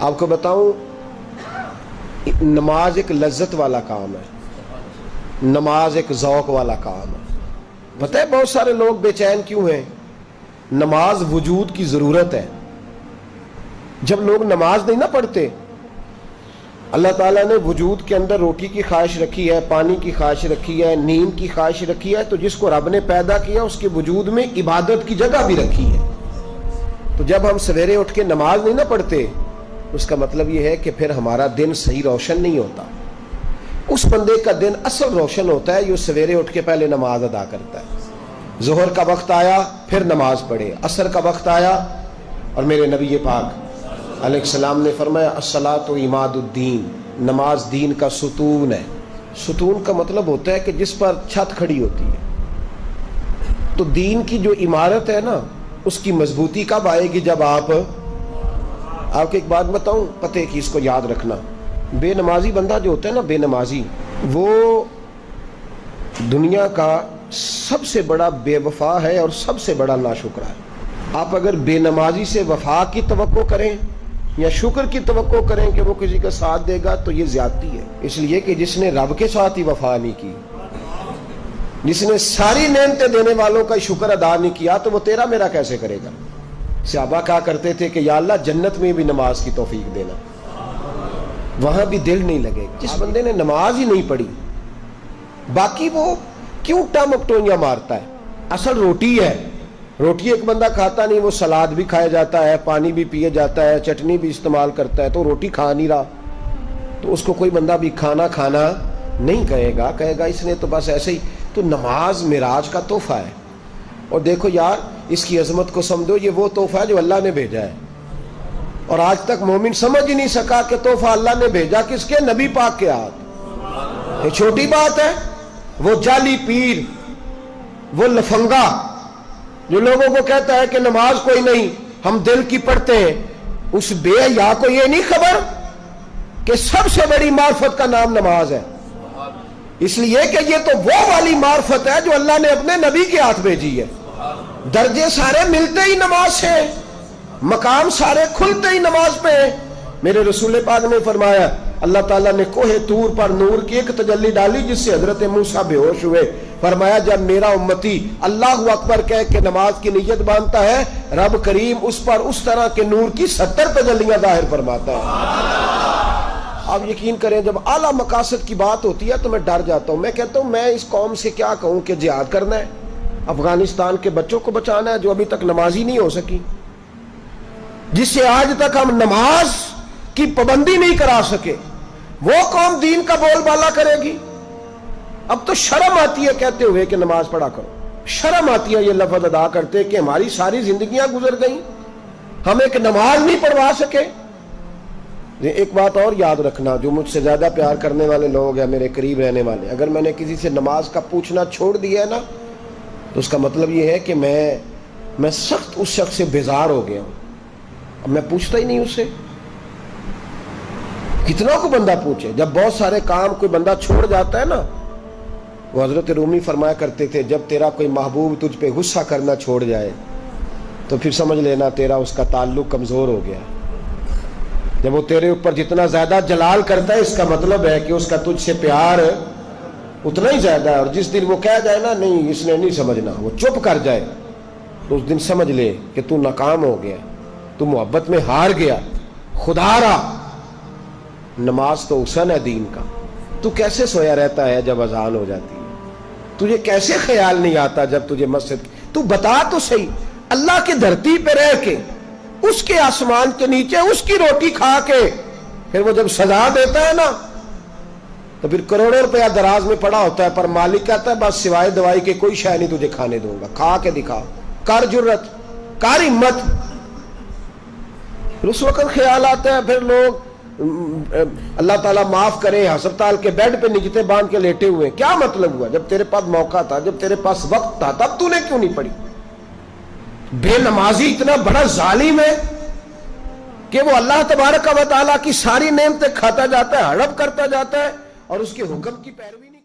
آپ کو بتاؤں، نماز ایک لذت والا کام ہے، نماز ایک ذوق والا کام ہے۔ پتہ ہے بہت سارے لوگ بے چین کیوں ہیں؟ نماز وجود کی ضرورت ہے۔ جب لوگ نماز نہیں نہ پڑھتے، اللہ تعالیٰ نے وجود کے اندر روٹی کی خواہش رکھی ہے، پانی کی خواہش رکھی ہے، نیند کی خواہش رکھی ہے، تو جس کو رب نے پیدا کیا اس کے وجود میں عبادت کی جگہ بھی رکھی ہے۔ تو جب ہم سویرے اٹھ کے نماز نہیں نہ پڑھتے، اس کا مطلب یہ ہے کہ پھر ہمارا دن صحیح روشن نہیں ہوتا۔ اس بندے کا دن اصل روشن ہوتا ہے جو سویرے اٹھ کے پہلے نماز ادا کرتا ہے۔ ظہر کا وقت آیا پھر نماز پڑھے، عصر کا وقت آیا، اور میرے نبی پاک علیہ السلام نے فرمایا الصلاۃ عماد الدین، نماز دین کا ستون ہے۔ ستون کا مطلب ہوتا ہے کہ جس پر چھت کھڑی ہوتی ہے۔ تو دین کی جو عمارت ہے نا، اس کی مضبوطی کب آئے گی؟ جب آپ کو ایک بات بتاؤں پتہ کی، اس کو یاد رکھنا، بے نمازی بندہ جو ہوتا ہے نا، بے نمازی، وہ دنیا کا سب سے بڑا بے وفا ہے اور سب سے بڑا ناشکرا ہے۔ آپ اگر بے نمازی سے وفا کی توقع کریں یا شکر کی توقع کریں کہ وہ کسی کا ساتھ دے گا، تو یہ زیادتی ہے۔ اس لیے کہ جس نے رب کے ساتھ ہی وفا نہیں کی، جس نے ساری نعمتیں دینے والوں کا شکر ادا نہیں کیا، تو وہ تیرا میرا کیسے کرے گا؟ صحابہ کہا کرتے تھے کہ یا اللہ جنت میں بھی نماز کی توفیق دینا، وہاں بھی دل نہیں لگے گا۔ جس بندے نے نماز ہی نہیں پڑھی، باقی وہ کیوں ٹمکٹوئیاں مارتا ہے؟ اصل روٹی ہے، روٹی ایک بندہ کھاتا نہیں، وہ سلاد بھی کھایا جاتا ہے، پانی بھی پیے جاتا ہے، چٹنی بھی استعمال کرتا ہے، تو روٹی کھا نہیں رہا، تو اس کو کوئی بندہ بھی کھانا نہیں کہے گا، کہے گا اس نے تو بس ایسے ہی۔ تو نماز معراج کا تحفہ ہے، اور دیکھو یار اس کی عظمت کو سمجھو، یہ وہ تحفہ ہے جو اللہ نے بھیجا ہے، اور آج تک مومن سمجھ ہی نہیں سکا کہ تحفہ اللہ نے بھیجا کس کے؟ نبی پاک کے ہاتھ۔ یہ چھوٹی بات ہے؟ وہ جعلی پیر، وہ لفنگا جو لوگوں کو کہتا ہے کہ نماز کوئی نہیں، ہم دل کی پڑھتے ہیں، اس بے حیا کو یہ نہیں خبر کہ سب سے بڑی معرفت کا نام نماز ہے؟ اس لیے کہ یہ تو وہ والی معرفت ہے جو اللہ نے اپنے نبی کے ہاتھ بھیجی ہے۔ درجے سارے ملتے ہی نماز سے، مقام سارے کھلتے ہی نماز پہ ہیں۔ میرے رسول پاک نے فرمایا اللہ تعالیٰ نے کوہ طور پر نور کی ایک تجلی ڈالی جس سے حضرت موسیٰ بے ہوش ہوئے۔ فرمایا جب میرا امتی اللہ اکبر کہہ کے نماز کی نیت باندھتا ہے، رب کریم اس پر اس طرح کے نور کی 70 تجلیاں ظاہر فرماتا ہے۔ آپ یقین کریں جب اعلیٰ مقاصد کی بات ہوتی ہے تو میں ڈر جاتا ہوں۔ میں کہتا ہوں میں اس قوم سے کیا کہوں کہ جہاد کرنا ہے، افغانستان کے بچوں کو بچانا ہے جو ابھی تک نمازی نہیں ہو سکی، جس سے آج تک ہم نماز کی پابندی نہیں کرا سکے، وہ قوم دین کا بول بالا کرے گی؟ اب تو شرم آتی ہے کہتے ہوئے کہ نماز پڑھا کرو، شرم آتی ہے یہ لفظ ادا کرتے کہ ہماری ساری زندگیاں گزر گئیں، ہم ایک نماز نہیں پڑھوا سکے۔ ایک بات اور یاد رکھنا، جو مجھ سے زیادہ پیار کرنے والے لوگ ہیں، میرے قریب رہنے والے، اگر میں نے کسی سے نماز کا پوچھنا چھوڑ دیا ہے نا، تو اس کا مطلب یہ ہے کہ میں سخت اس شخص سے بیزار ہو گیا ہوں، اب میں پوچھتا ہی نہیں اس سے۔ کتنا کو بندہ پوچھے؟ جب بہت سارے کام کوئی بندہ چھوڑ جاتا ہے نا، وہ حضرت رومی فرمایا کرتے تھے جب تیرا کوئی محبوب تجھ پہ غصہ کرنا چھوڑ جائے تو پھر سمجھ لینا تیرا اس کا تعلق کمزور ہو گیا۔ جب وہ تیرے اوپر جتنا زیادہ جلال کرتا ہے، اس کا مطلب ہے کہ اس کا تجھ سے پیار اتنا ہی زیادہ ہے، اور جس دن وہ کہہ جائے نا نہیں اس نے نہیں سمجھنا، وہ چپ کر جائے، تو اس دن سمجھ لے کہ تو ناکام ہو گیا، تو محبت میں ہار گیا، خدا را۔ نماز تو حسن ہے دین کا۔ تو کیسے سویا رہتا ہے جب اذان ہو جاتی ہے؟ تجھے کیسے خیال نہیں آتا جب تجھے مسجد؟ تو بتا تو صحیح، اللہ کی دھرتی پہ رہ کے، اس کے آسمان کے نیچے اس کی روٹی کھا کے، پھر وہ جب سزا دیتا ہے نا تو پھر کروڑوں روپیہ دراز میں پڑا ہوتا ہے، پر مالک کہتا ہے بس سوائے دوائی کے کوئی شے نہیں تجھے کھانے دوں گا، کھا کے دکھا، کر جرت، کر ہمت۔ پھر اس وقت خیال آتا ہے، پھر لوگ اللہ تعالیٰ معاف کرے ہسپتال کے بیڈ پہ نجتے باندھ کے لیٹے ہوئے، کیا مطلب ہوا؟ جب تیرے پاس موقع تھا، جب تیرے پاس وقت تھا، تب تو نے کیوں نہیں پڑھی؟ بے نمازی اتنا بڑا ظالم ہے کہ وہ اللہ تبارک و تعالیٰ کی ساری نعمتیں کھاتا جاتا ہے، ہڑپ کرتا جاتا ہے، اور اس کے حکم کی پیروی نہیں